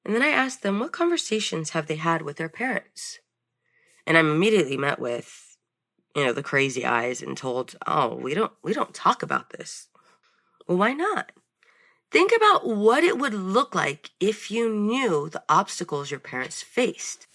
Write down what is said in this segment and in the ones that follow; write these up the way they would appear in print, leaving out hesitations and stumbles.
And then I asked them, what conversations have they had with their parents? And I'm immediately met with, the crazy eyes and told, oh, we don't talk about this. Well, why not? Think about what it would look like if you knew the obstacles your parents faced.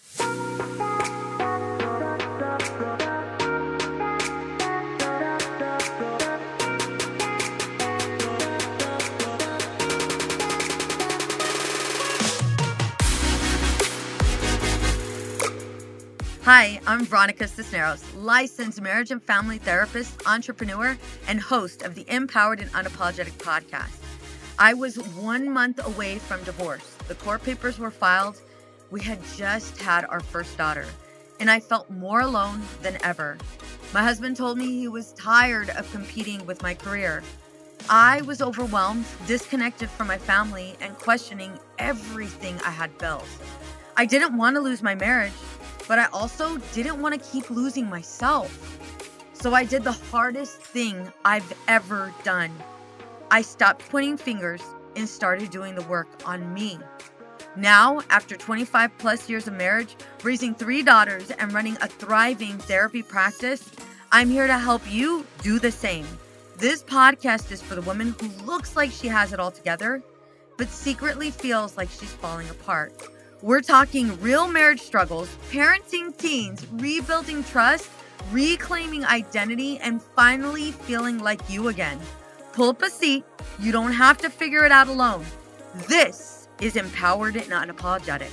Hi, I'm Veronica Cisneros, licensed marriage and family therapist, entrepreneur, and host of the Empowered and Unapologetic podcast. I was 1 month away from divorce. The court papers were filed. We had just had our first daughter, and I felt more alone than ever. My husband told me he was tired of competing with my career. I was overwhelmed, disconnected from my family, and questioning everything I had built. I didn't want to lose my marriage, but I also didn't want to keep losing myself. So I did the hardest thing I've ever done. I stopped pointing fingers and started doing the work on me. Now, after 25 plus years of marriage, raising 3 daughters, and running a thriving therapy practice, I'm here to help you do the same. This podcast is for the woman who looks like she has it all together, but secretly feels like she's falling apart. We're talking real marriage struggles, parenting teens, rebuilding trust, reclaiming identity, and finally feeling like you again. Pull up a seat. You don't have to figure it out alone. This is Empowered and Unapologetic.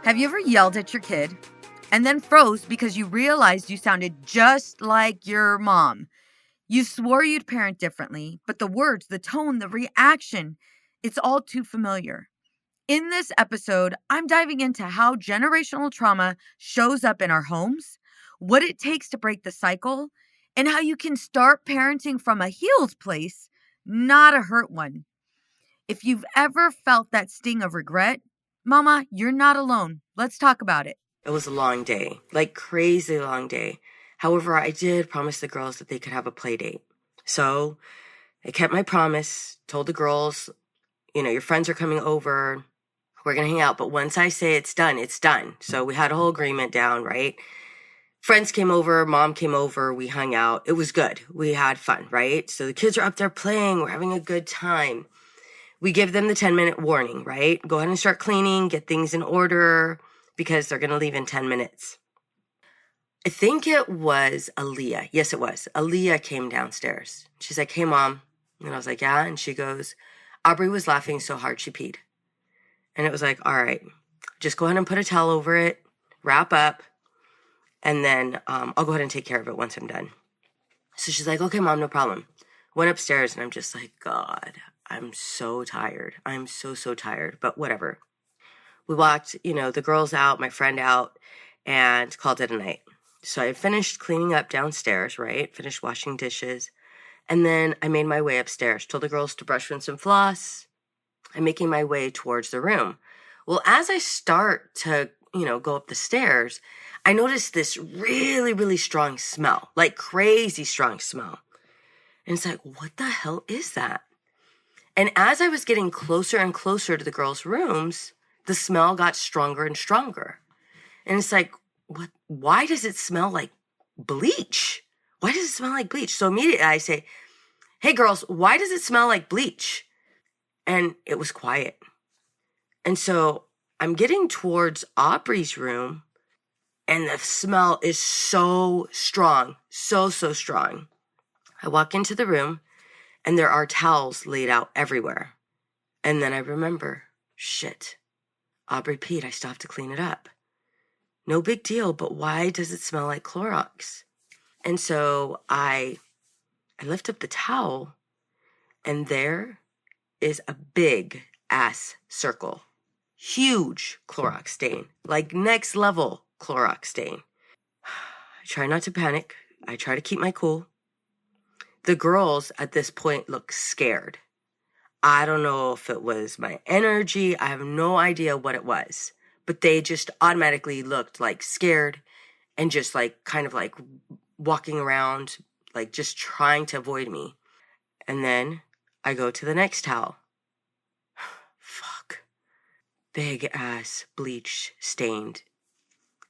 Have you ever yelled at your kid and then froze because you realized you sounded just like your mom? You swore you'd parent differently, but the words, the tone, the reaction, it's all too familiar. In this episode, I'm diving into how generational trauma shows up in our homes, what it takes to break the cycle, and how you can start parenting from a healed place, not a hurt one. If you've ever felt that sting of regret, Mama, you're not alone. Let's talk about it. It was a long day, like crazy long day. However, I did promise the girls that they could have a play date. So I kept my promise, told the girls, your friends are coming over. We're going to hang out. But once I say it's done, it's done. So we had a whole agreement down, right? Friends came over, mom came over, we hung out. It was good. We had fun, right? So the kids are up there playing. We're having a good time. We give them the 10-minute warning, right? Go ahead and start cleaning, get things in order because they're going to leave in 10 minutes. I think it was Aaliyah. Yes, it was. Aaliyah came downstairs. She's like, hey, Mom. And I was like, yeah. And she goes, Aubrey was laughing so hard she peed. And it was like, all right, just go ahead and put a towel over it, wrap up, and then I'll go ahead and take care of it once I'm done. So she's like, okay, Mom, no problem. Went upstairs, and I'm just like, God, I'm so tired. I'm so tired, but whatever. We walked, the girls out, my friend out, and called it a night. So I finished cleaning up downstairs, right? Finished washing dishes. And then I made my way upstairs, told the girls to brush, rinse, and floss. I'm making my way towards the room. Well, as I start to, go up the stairs, I noticed this really, really strong smell, like crazy strong smell. And it's like, what the hell is that? And as I was getting closer and closer to the girls' rooms, the smell got stronger and stronger. And it's like, what? Why does it smell like bleach? Why does it smell like bleach? So immediately I say, hey girls, why does it smell like bleach? And it was quiet. And so I'm getting towards Aubrey's room, and the smell is so strong, so strong. I walk into the room, and there are towels laid out everywhere. And then I remember, shit, Aubrey peed. I still have to clean it up. No big deal, but why does it smell like Clorox? And so I lift up the towel, and there is a big ass circle. Huge Clorox stain, like next level Clorox stain. I try not to panic. I try to keep my cool. The girls at this point look scared. I don't know if it was my energy. I have no idea what it was, but they just automatically looked like scared and just like kind of like walking around, like just trying to avoid me. And then I go to the next towel. Fuck. Big ass bleach stained.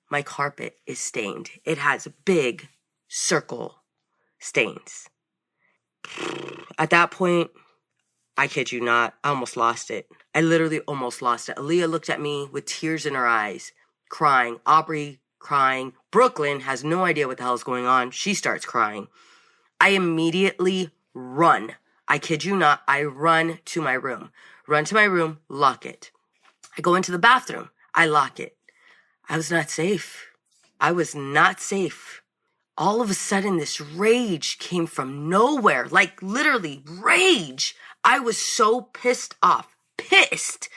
My carpet is stained. It has big circle stains. At that point, I kid you not, I almost lost it. I literally almost lost it. Aaliyah looked at me with tears in her eyes, crying. Aubrey crying. Brooklyn has no idea what the hell is going on. She starts crying. I immediately run. I kid you not, I run to my room. Run to my room, lock it. I go into the bathroom. I lock it. I was not safe. I was not safe. All of a sudden, this rage came from nowhere. Like, literally, rage. I was so pissed off. Pissed.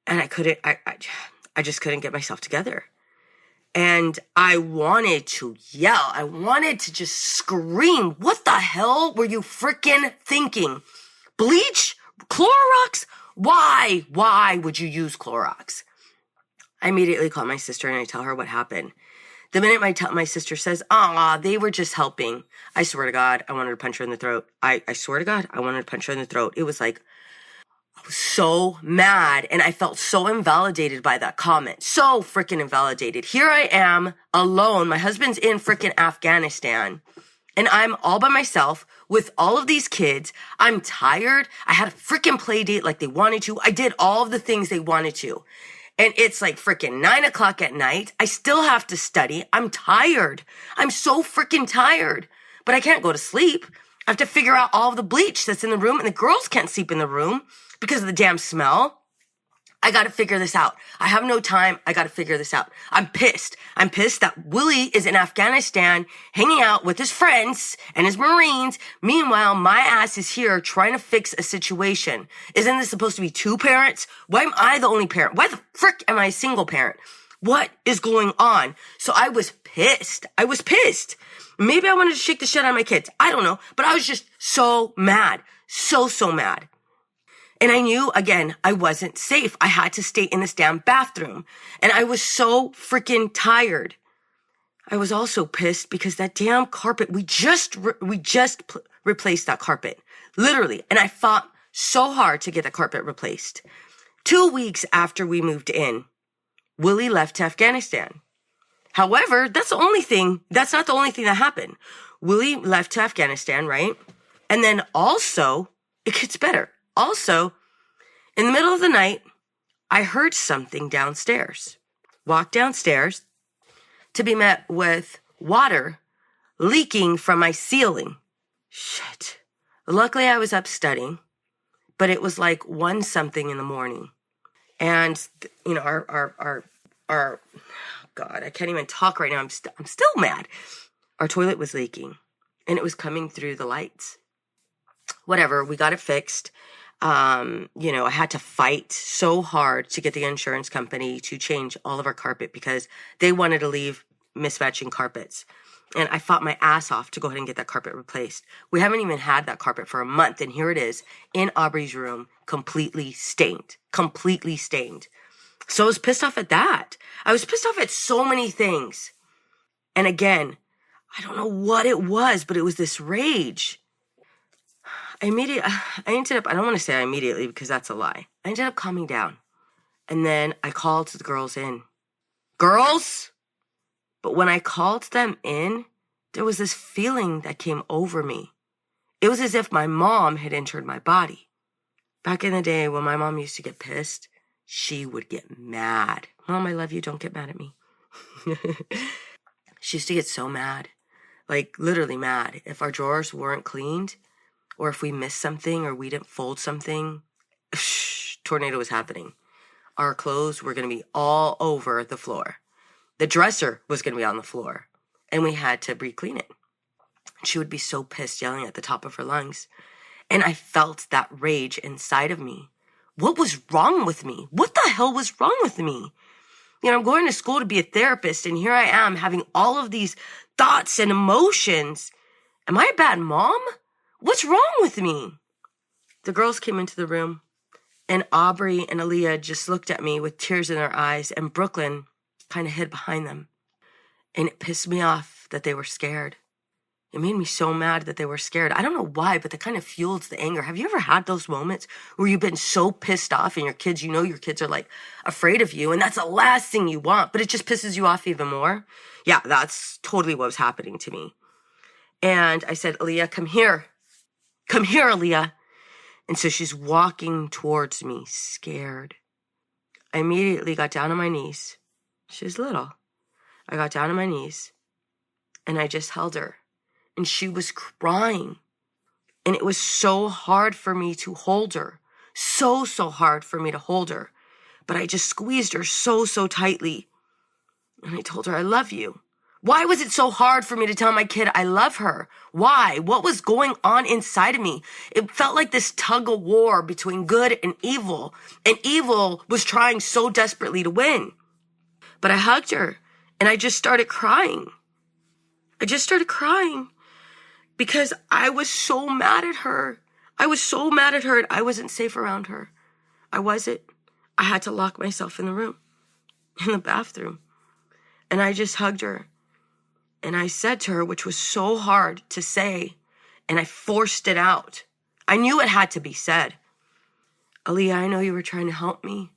And I just couldn't get myself together. And I wanted to yell. I wanted to just scream. What the hell were you freaking thinking? Bleach? Clorox? Why? Why would you use Clorox? I immediately call my sister and I tell her what happened. The minute my sister says, they were just helping. I swear to God, I wanted to punch her in the throat. I swear to God, I wanted to punch her in the throat. It was like, I was so mad and I felt so invalidated by that comment. So freaking invalidated. Here I am alone. My husband's in freaking Afghanistan and I'm all by myself with all of these kids. I'm tired. I had a freaking play date like they wanted to. I did all of the things they wanted to. And it's like freaking 9 o'clock at night. I still have to study. I'm tired. I'm so freaking tired. But I can't go to sleep. I have to figure out all of the bleach that's in the room. And the girls can't sleep in the room because of the damn smell. I got to figure this out. I have no time. I got to figure this out. I'm pissed. I'm pissed that Willie is in Afghanistan hanging out with his friends and his Marines. Meanwhile, my ass is here trying to fix a situation. Isn't this supposed to be two parents? Why am I the only parent? Why the frick am I a single parent? What is going on? So I was pissed. Maybe I wanted to shake the shit out of my kids. I don't know. But I was just so mad. So mad. And I knew, again, I wasn't safe. I had to stay in this damn bathroom. And I was so freaking tired. I was also pissed because that damn carpet, we just replaced that carpet. Literally. And I fought so hard to get the carpet replaced. 2 weeks after we moved in, Willie left to Afghanistan. However, that's not the only thing that happened. Willie left to Afghanistan, right? And then also, it gets better. Also, in the middle of the night, I heard something downstairs. Walked downstairs to be met with water leaking from my ceiling. Shit. Luckily, I was up studying, but it was like 1 something in the morning. And, you know, our God, I can't even talk right now. I'm still mad. Our toilet was leaking and it was coming through the lights. Whatever, we got it fixed. I had to fight so hard to get the insurance company to change all of our carpet because they wanted to leave mismatching carpets. And I fought my ass off to go ahead and get that carpet replaced. We haven't even had that carpet for a month. And here it is in Aubrey's room, completely stained. So I was pissed off at that. I was pissed off at so many things. And again, I don't know what it was, but it was this rage. I don't want to say immediately because that's a lie. I ended up calming down. And then I called the girls in. Girls? But when I called them in, there was this feeling that came over me. It was as if my mom had entered my body. Back in the day when my mom used to get pissed, she would get mad. Mom, I love you. Don't get mad at me. She used to get so mad. Like literally mad. If our drawers weren't cleaned, or if we missed something or we didn't fold something, tornado was happening. Our clothes were going to be all over the floor. The dresser was going to be on the floor. And we had to re-clean it. She would be so pissed, yelling at the top of her lungs. And I felt that rage inside of me. What was wrong with me? What the hell was wrong with me? You know, I'm going to school to be a therapist, and here I am having all of these thoughts and emotions. Am I a bad mom? What's wrong with me? The girls came into the room, and Aubrey and Aaliyah just looked at me with tears in their eyes, and Brooklyn kind of hid behind them. And it pissed me off that they were scared. It made me so mad that they were scared. I don't know why, but that kind of fuels the anger. Have you ever had those moments where you've been so pissed off and your kids, your kids are like afraid of you and that's the last thing you want, but it just pisses you off even more? Yeah, that's totally what was happening to me. And I said, Aaliyah, come here. Come here, Aaliyah. And so she's walking towards me, scared. I immediately got down on my knees. She's little. I got down on my knees and I just held her. And she was crying. And it was so hard for me to hold her. So hard for me to hold her. But I just squeezed her so tightly. And I told her, I love you. Why was it so hard for me to tell my kid I love her? Why? What was going on inside of me? It felt like this tug of war between good and evil. And evil was trying so desperately to win. But I hugged her and I just started crying. Because I was so mad at her. And I wasn't safe around her. I wasn't. I had to lock myself in the room, in the bathroom. And I just hugged her. And I said to her, which was so hard to say, and I forced it out. I knew it had to be said. Aaliyah, I know you were trying to help me.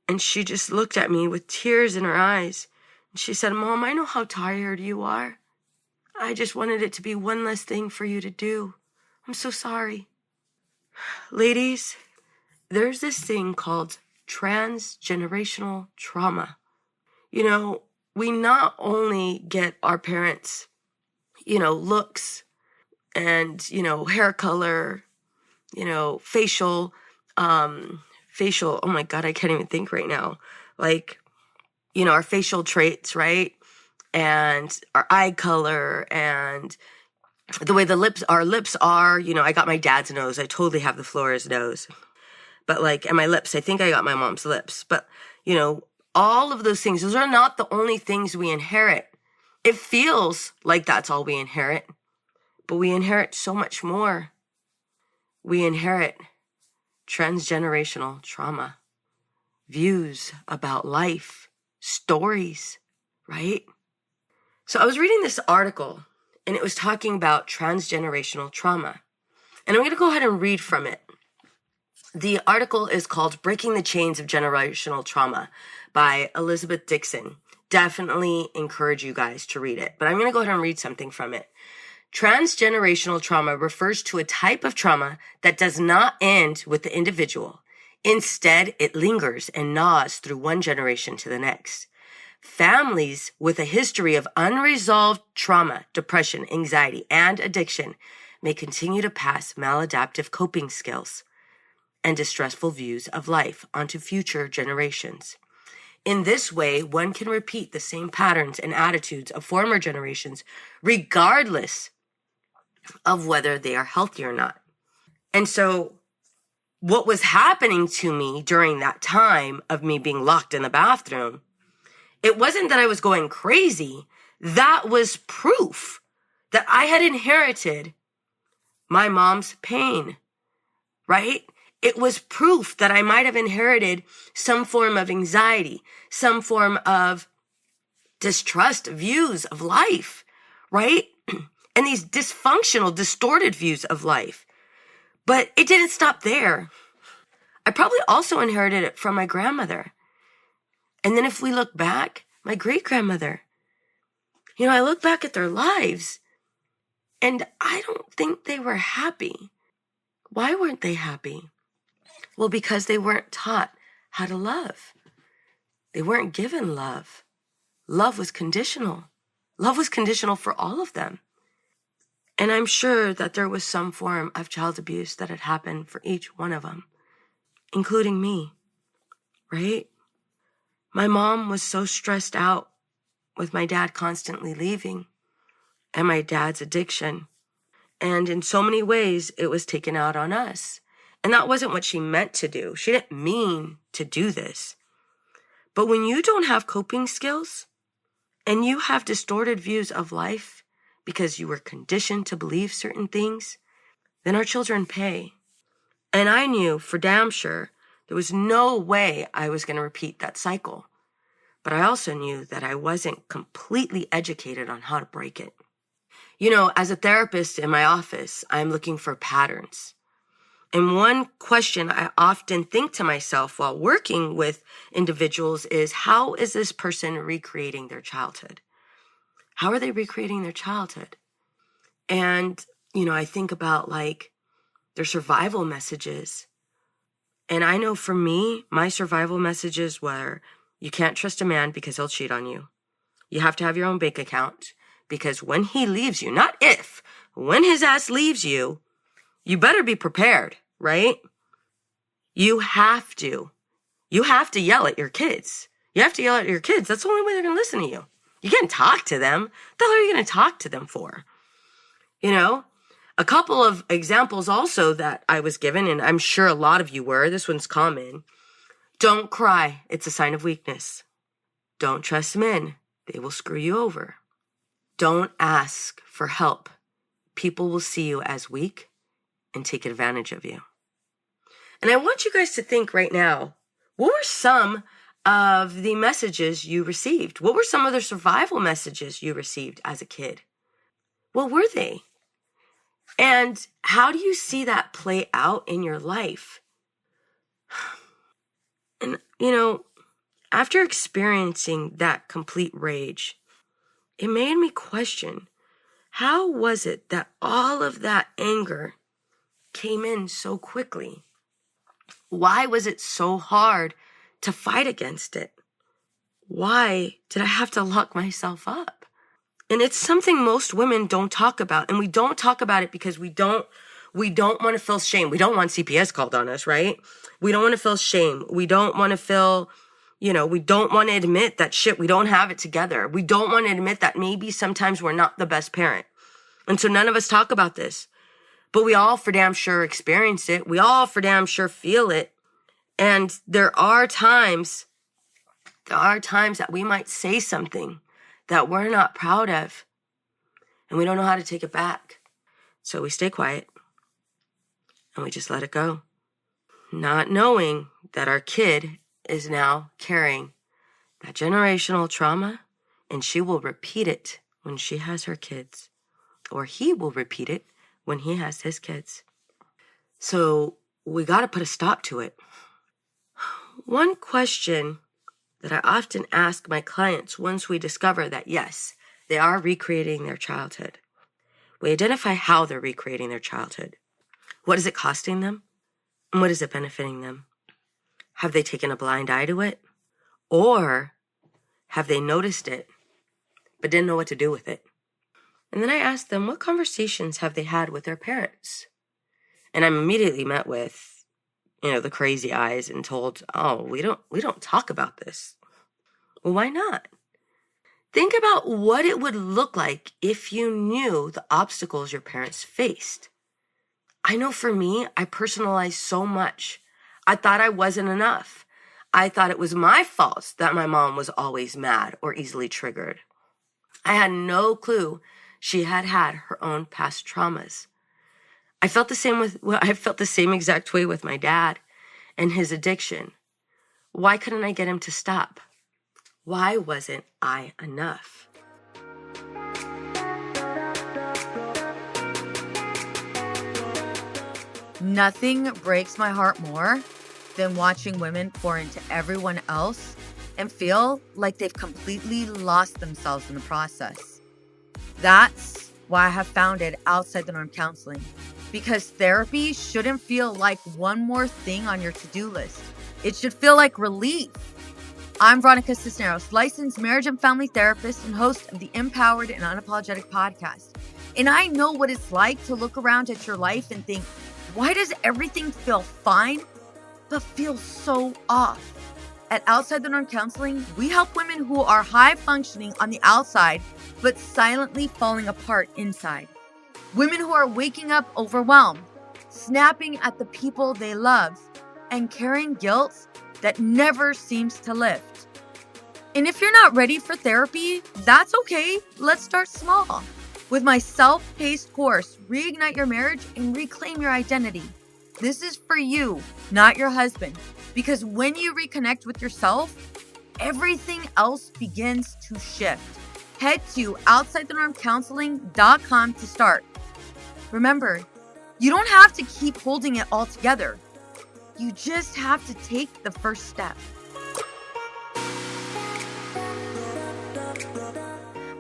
And she just looked at me with tears in her eyes. And she said, Mom, I know how tired you are. I just wanted it to be one less thing for you to do. I'm so sorry. Ladies, there's this thing called transgenerational trauma. We not only get our parents, looks and, hair color, facial, oh my God, I can't even think right now. Like, our facial traits, right? And our eye color and the way our lips are, I got my dad's nose. I totally have the Flores nose. But and my lips, I think I got my mom's lips. But, all of those things, those are not the only things we inherit. It feels like that's all we inherit, but we inherit so much more. We inherit transgenerational trauma, views about life, stories, right? So I was reading this article and it was talking about transgenerational trauma. And I'm going to go ahead and read from it. The article is called Breaking the Chains of Generational Trauma by Elizabeth Dixon. Definitely encourage you guys to read it. But I'm going to go ahead and read something from it. Transgenerational trauma refers to a type of trauma that does not end with the individual. Instead, it lingers and gnaws through one generation to the next. Families with a history of unresolved trauma, depression, anxiety, and addiction may continue to pass maladaptive coping skills and distressful views of life onto future generations. In this way, one can repeat the same patterns and attitudes of former generations, regardless of whether they are healthy or not. And so what was happening to me during that time of me being locked in the bathroom, it wasn't that I was going crazy. That was proof that I had inherited my mom's pain, right? It was proof that I might have inherited some form of anxiety, some form of distrust, views of life, right? And these dysfunctional, distorted views of life. But it didn't stop there. I probably also inherited it from my grandmother. And then if we look back, my great-grandmother, I look back at their lives and I don't think they were happy. Why weren't they happy? Well, because they weren't taught how to love. They weren't given love. Love was conditional. Love was conditional for all of them. And I'm sure that there was some form of child abuse that had happened for each one of them, including me, right? My mom was so stressed out with my dad constantly leaving and my dad's addiction. And in so many ways, it was taken out on us. And that wasn't what she meant to do. She didn't mean to do this. But when you don't have coping skills and you have distorted views of life because you were conditioned to believe certain things, then our children pay. And I knew for damn sure there was no way I was going to repeat that cycle. But I also knew that I wasn't completely educated on how to break it. As a therapist in my office, I'm looking for patterns. And one question I often think to myself while working with individuals is, how is this person recreating their childhood? How are they recreating their childhood? And, I think about like their survival messages. And I know for me, my survival messages were, you can't trust a man because he'll cheat on you. You have to have your own bank account because when he leaves you, not if, when his ass leaves you, you better be prepared, right? You have to yell at your kids. You have to yell at your kids. That's the only way they're going to listen to you. You can't talk to them. What the hell are you going to talk to them for? A couple of examples also that I was given, and I'm sure a lot of you were, this one's common. Don't cry. It's a sign of weakness. Don't trust men. They will screw you over. Don't ask for help. People will see you as weak and take advantage of you. And I want you guys to think right now, what were some of the messages you received? What were some of the survival messages you received as a kid? What were they? And how do you see that play out in your life? And, after experiencing that complete rage, it made me question, how was it that all of that anger came in so quickly? Why was it so hard to fight against it? Why did I have to lock myself up? And it's something most women don't talk about. And we don't talk about it because we don't want to feel shame. We don't want CPS called on us, right? We don't want to feel shame. We don't want to feel, we don't want to admit that shit, we don't have it together. We don't want to admit that maybe sometimes we're not the best parent. And so none of us talk about this. But we all for damn sure experience it. We all for damn sure feel it. And there are times that we might say something that we're not proud of, and we don't know how to take it back. So we stay quiet, and we just let it go, not knowing that our kid is now carrying that generational trauma, and she will repeat it when she has her kids, or he will repeat it when he has his kids. So we got to put a stop to it. One question that I often ask my clients once we discover that, yes, they are recreating their childhood. We identify how they're recreating their childhood. What is it costing them? And what is it benefiting them? Have they taken a blind eye to it? Or have they noticed it, but didn't know what to do with it? And then I ask them, what conversations have they had with their parents? And I'm immediately met with, the crazy eyes and told, oh, we don't talk about this. Well, why not? Think about what it would look like if you knew the obstacles your parents faced. I know for me, I personalized so much. I thought I wasn't enough. I thought it was my fault that my mom was always mad or easily triggered. I had no clue she had her own past traumas. I felt the same exact way with my dad and his addiction. Why couldn't I get him to stop? Why wasn't I enough? Nothing breaks my heart more than watching women pour into everyone else and feel like they've completely lost themselves in the process. That's why I have founded Outside the Norm Counseling, because therapy shouldn't feel like one more thing on your to-do list. It should feel like relief. I'm Veronica Cisneros, licensed marriage and family therapist and host of the Empowered and Unapologetic podcast. And I know what it's like to look around at your life and think, why does everything feel fine, but feel so off? At Outside the Norm Counseling, we help women who are high functioning on the outside, but silently falling apart inside. Women who are waking up overwhelmed, snapping at the people they love, and carrying guilt that never seems to lift. And if you're not ready for therapy, that's okay. Let's start small. With my self-paced course, Reignite Your Marriage and Reclaim Your Identity. This is for you, not your husband. Because when you reconnect with yourself, everything else begins to shift. Head to outsidethenormcounseling.com to start. Remember, you don't have to keep holding it all together. You just have to take the first step.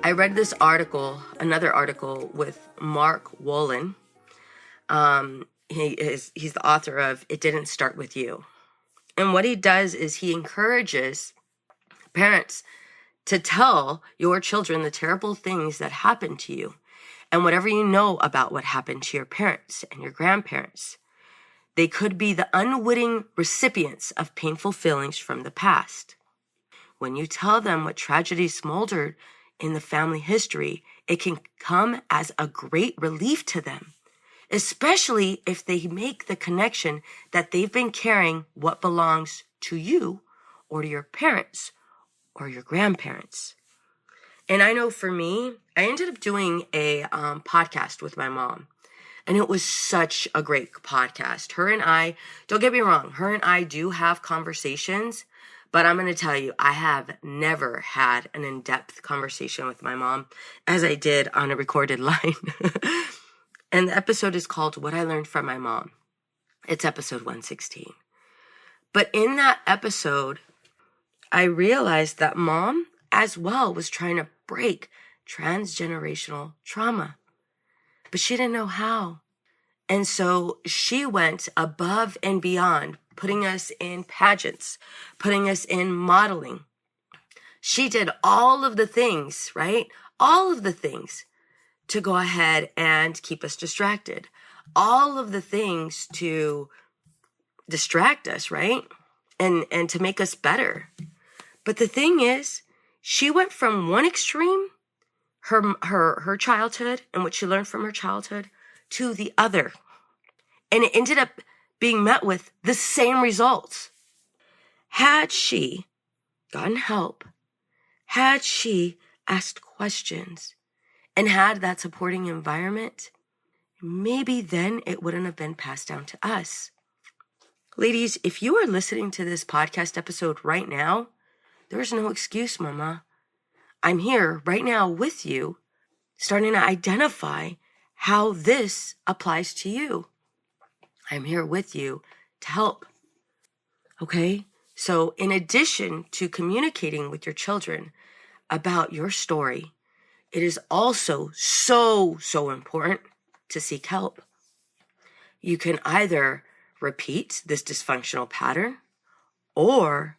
I read this article, another article with Mark Wolin. He's the author of It Didn't Start With You. And what he does is he encourages parents to tell your children the terrible things that happened to you and whatever you know about what happened to your parents and your grandparents. They could be the unwitting recipients of painful feelings from the past. When you tell them what tragedy smoldered in the family history, it can come as a great relief to them, especially if they make the connection that they've been carrying what belongs to you or to your parents or your grandparents. And I know for me, I ended up doing a podcast with my mom. And it was such a great podcast. Her and I, don't get me wrong, her and I do have conversations, but I'm going to tell you, I have never had an in-depth conversation with my mom as I did on a recorded line. And the episode is called What I Learned from My Mom. It's episode 116. But in that episode, I realized that mom as well was trying to break transgenerational trauma, but she didn't know how. And so she went above and beyond, putting us in pageants, putting us in modeling. She did all of the things, right? All of the things to go ahead and keep us distracted. All of the things to distract us, right? And to make us better. But the thing is, she went from one extreme, her childhood and what she learned from her childhood, to the other. And it ended up being met with the same results. Had she gotten help, had she asked questions, and had that supporting environment, maybe then it wouldn't have been passed down to us. Ladies, if you are listening to this podcast episode right now, there's no excuse, mama. I'm here right now with you, starting to identify how this applies to you. I'm here with you to help. Okay? So in addition to communicating with your children about your story, it is also so important to seek help. You can either repeat this dysfunctional pattern, or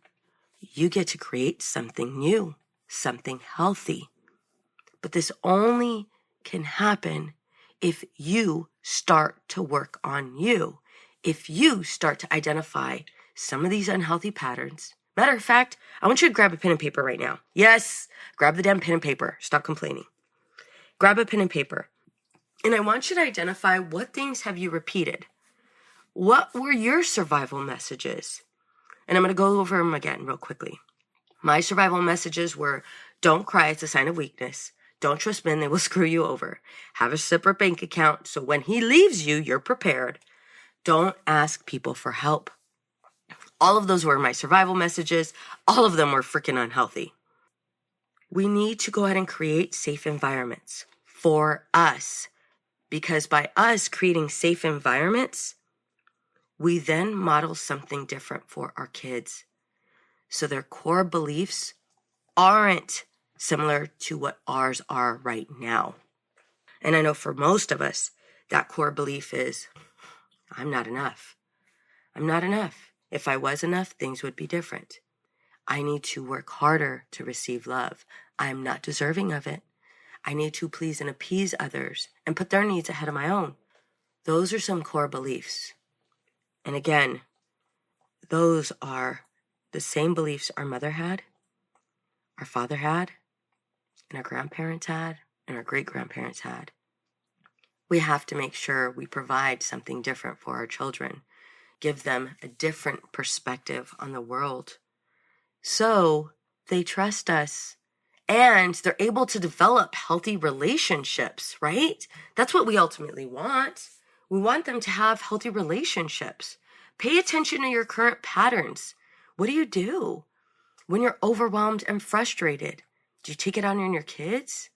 you get to create something new, something healthy. But this only can happen if you start to work on you. If you start to identify some of these unhealthy patterns. Matter of fact, I want you to grab a pen and paper right now. Yes, grab the damn pen and paper. Stop complaining. Grab a pen and paper. And I want you to identify what things have you repeated. What were your survival messages? And I'm going to go over them again real quickly. My survival messages were, don't cry, it's a sign of weakness. Don't trust men, they will screw you over. Have a separate bank account so when he leaves you, you're prepared. Don't ask people for help. All of those were my survival messages. All of them were freaking unhealthy. We need to go ahead and create safe environments for us, because by us creating safe environments, we then model something different for our kids. So their core beliefs aren't similar to what ours are right now. And I know for most of us, that core belief is, I'm not enough. I'm not enough. If I was enough, things would be different. I need to work harder to receive love. I'm not deserving of it. I need to please and appease others and put their needs ahead of my own. Those are some core beliefs. And again, those are the same beliefs our mother had, our father had, and our grandparents had, and our great-grandparents had. We have to make sure we provide something different for our children, give them a different perspective on the world, so they trust us and they're able to develop healthy relationships, right? That's what we ultimately want. We want them to have healthy relationships. Pay attention to your current patterns. What do you do when you're overwhelmed and frustrated? Do you take it out on your kids?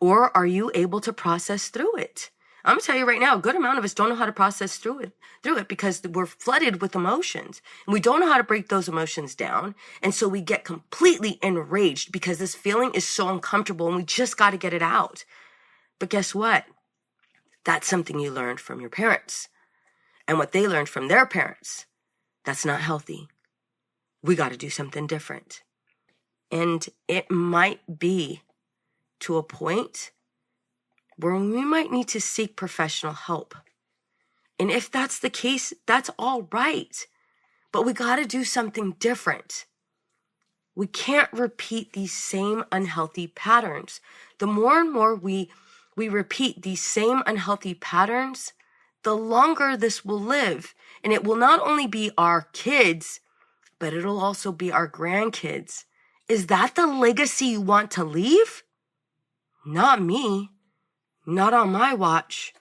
Or are you able to process through it? I'm gonna tell you right now, a good amount of us don't know how to process through it because we're flooded with emotions and we don't know how to break those emotions down. And so we get completely enraged because this feeling is so uncomfortable and we just got to get it out. But guess what? That's something you learned from your parents and what they learned from their parents. That's not healthy. We got to do something different. And it might be to a point where we might need to seek professional help. And if that's the case, that's all right. But we got to do something different. We can't repeat these same unhealthy patterns. The more and more we repeat these same unhealthy patterns, the longer this will live. And it will not only be our kids, but it'll also be our grandkids. Is that the legacy you want to leave? Not me. Not on my watch.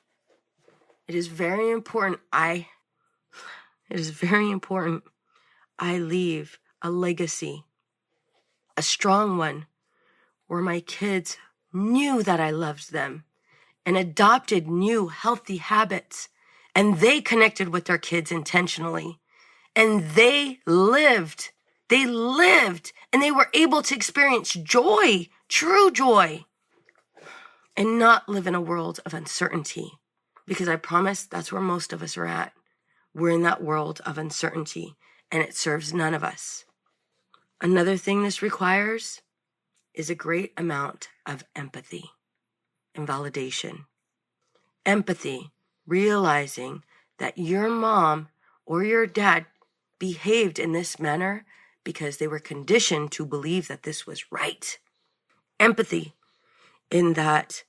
It is very important I leave a legacy, a strong one, where my kids knew that I loved them and adopted new healthy habits, and they connected with their kids intentionally, and they lived, and they were able to experience joy, true joy, and not live in a world of uncertainty. Because I promise that's where most of us are at. We're in that world of uncertainty, and it serves none of us. Another thing this requires is a great amount of empathy and validation. Empathy, realizing that your mom or your dad behaved in this manner because they were conditioned to believe that this was right. Empathy in that,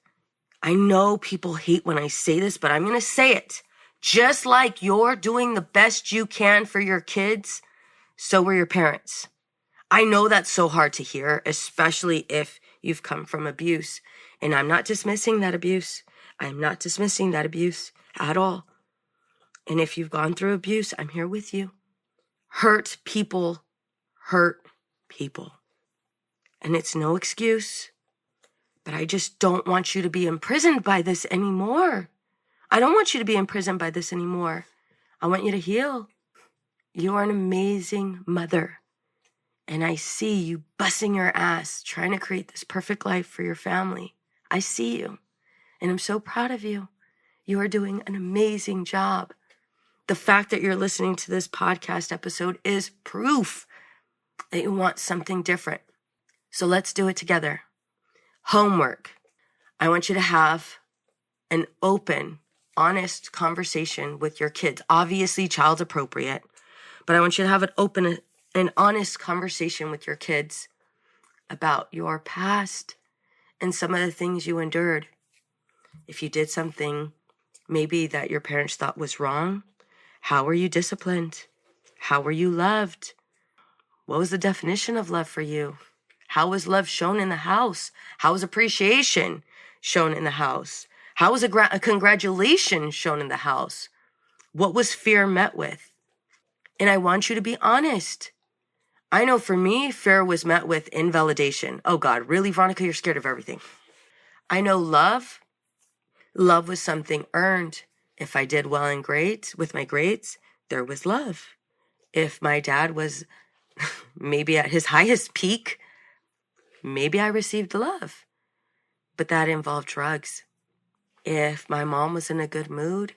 I know people hate when I say this, but I'm going to say it. Just like you're doing the best you can for your kids, so were your parents. I know that's so hard to hear, especially if you've come from abuse. And I'm not dismissing that abuse. I'm not dismissing that abuse at all. And if you've gone through abuse, I'm here with you. Hurt people hurt people. And it's no excuse. But I just don't want you to be imprisoned by this anymore. I don't want you to be imprisoned by this anymore. I want you to heal. You are an amazing mother. And I see you busting your ass trying to create this perfect life for your family. I see you. And I'm so proud of you. You are doing an amazing job. The fact that you're listening to this podcast episode is proof that you want something different. So let's do it together. Homework. I want you to have an open, honest conversation with your kids. Obviously, child appropriate. But I want you to have an open and honest conversation with your kids about your past and some of the things you endured. If you did something maybe that your parents thought was wrong, how were you disciplined? How were you loved? What was the definition of love for you? How was love shown in the house? How was appreciation shown in the house? How was a congratulation shown in the house? What was fear met with? And I want you to be honest. I know for me, fear was met with invalidation. Oh God, really, Veronica, you're scared of everything. I know love was something earned. If I did well in grades, with my grades, there was love. If my dad was maybe at his highest peak, maybe I received love. But that involved drugs. If my mom was in a good mood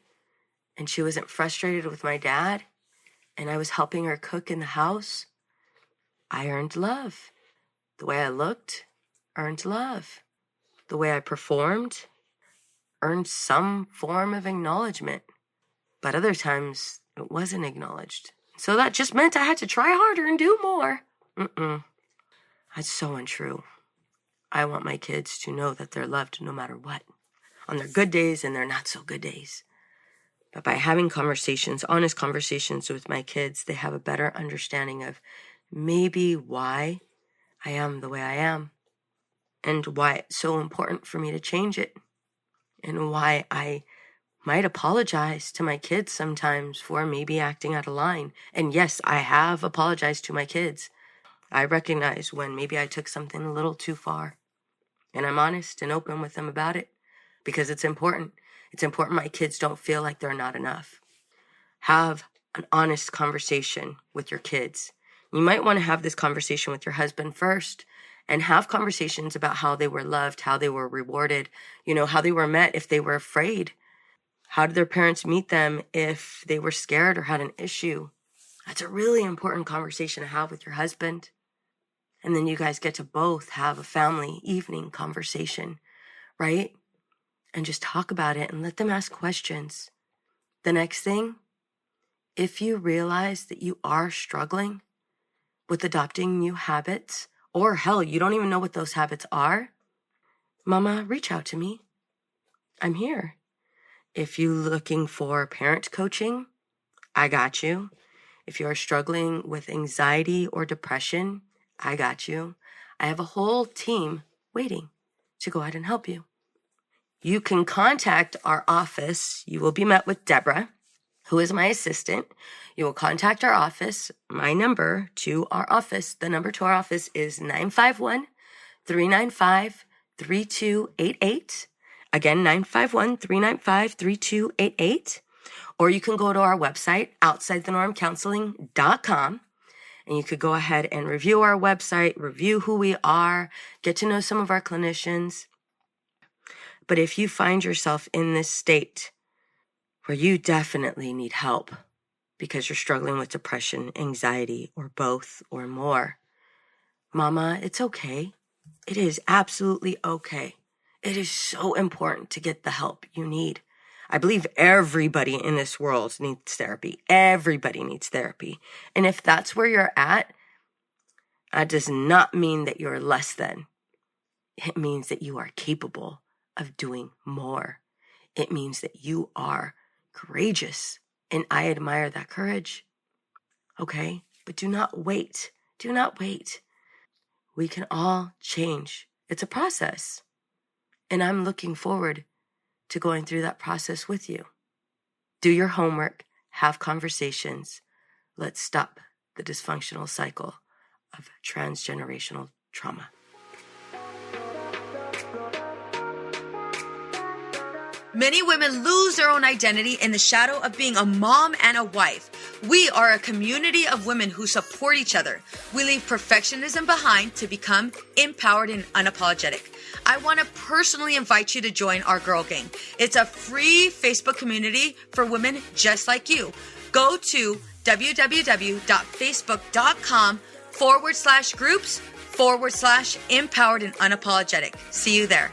and she wasn't frustrated with my dad and I was helping her cook in the house, I earned love. The way I looked, earned love. The way I performed, earned some form of acknowledgement. But other times, it wasn't acknowledged. So that just meant I had to try harder and do more. That's so untrue. I want my kids to know that they're loved no matter what. On their good days and their not so good days. But by having conversations, honest conversations with my kids, they have a better understanding of maybe why I am the way I am. And why it's so important for me to change it. And why I might apologize to my kids sometimes for maybe acting out of line. And yes, I have apologized to my kids. I recognize when maybe I took something a little too far. And I'm honest and open with them about it because it's important. It's important my kids don't feel like they're not enough. Have an honest conversation with your kids. You might want to have this conversation with your husband first and have conversations about how they were loved, how they were rewarded, how they were met if they were afraid. How did their parents meet them if they were scared or had an issue? That's a really important conversation to have with your husband. And then you guys get to both have a family evening conversation, right? And just talk about it and let them ask questions. The next thing, if you realize that you are struggling with adopting new habits, or hell, you don't even know what those habits are, Mama, reach out to me. I'm here. If you're looking for parent coaching, I got you. If you're struggling with anxiety or depression, I got you. I have a whole team waiting to go out and help you. You can contact our office. You will be met with Deborah, who is my assistant. You will contact our office. My number to our office, the number to our office is 951-395-3288. Again, 951-395-3288. Or you can go to our website, outsidethenormcounseling.com, and you could go ahead and review our website, review who we are, get to know some of our clinicians. But if you find yourself in this state where you definitely need help because you're struggling with depression, anxiety, or both or more, Mama, it's okay. It is absolutely okay. It is so important to get the help you need. I believe everybody in this world needs therapy. Everybody needs therapy. And if that's where you're at, that does not mean that you're less than. It means that you are capable of doing more. It means that you are courageous. And I admire that courage. Okay? But do not wait. Do not wait. We can all change. It's a process. And I'm looking forward to going through that process with you. Do your homework, have conversations. Let's stop the dysfunctional cycle of transgenerational trauma. Many women lose their own identity in the shadow of being a mom and a wife. We are a community of women who support each other. We leave perfectionism behind to become empowered and unapologetic. I want to personally invite you to join our Girl Gang. It's a free Facebook community for women just like you. Go to www.facebook.com/groups/empowered and unapologetic. See you there.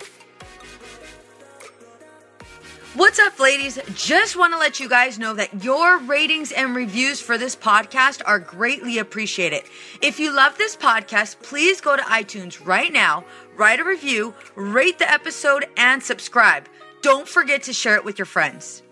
What's up, ladies? Just want to let you guys know that your ratings and reviews for this podcast are greatly appreciated. If you love this podcast, please go to iTunes right now, write a review, rate the episode, and subscribe. Don't forget to share it with your friends.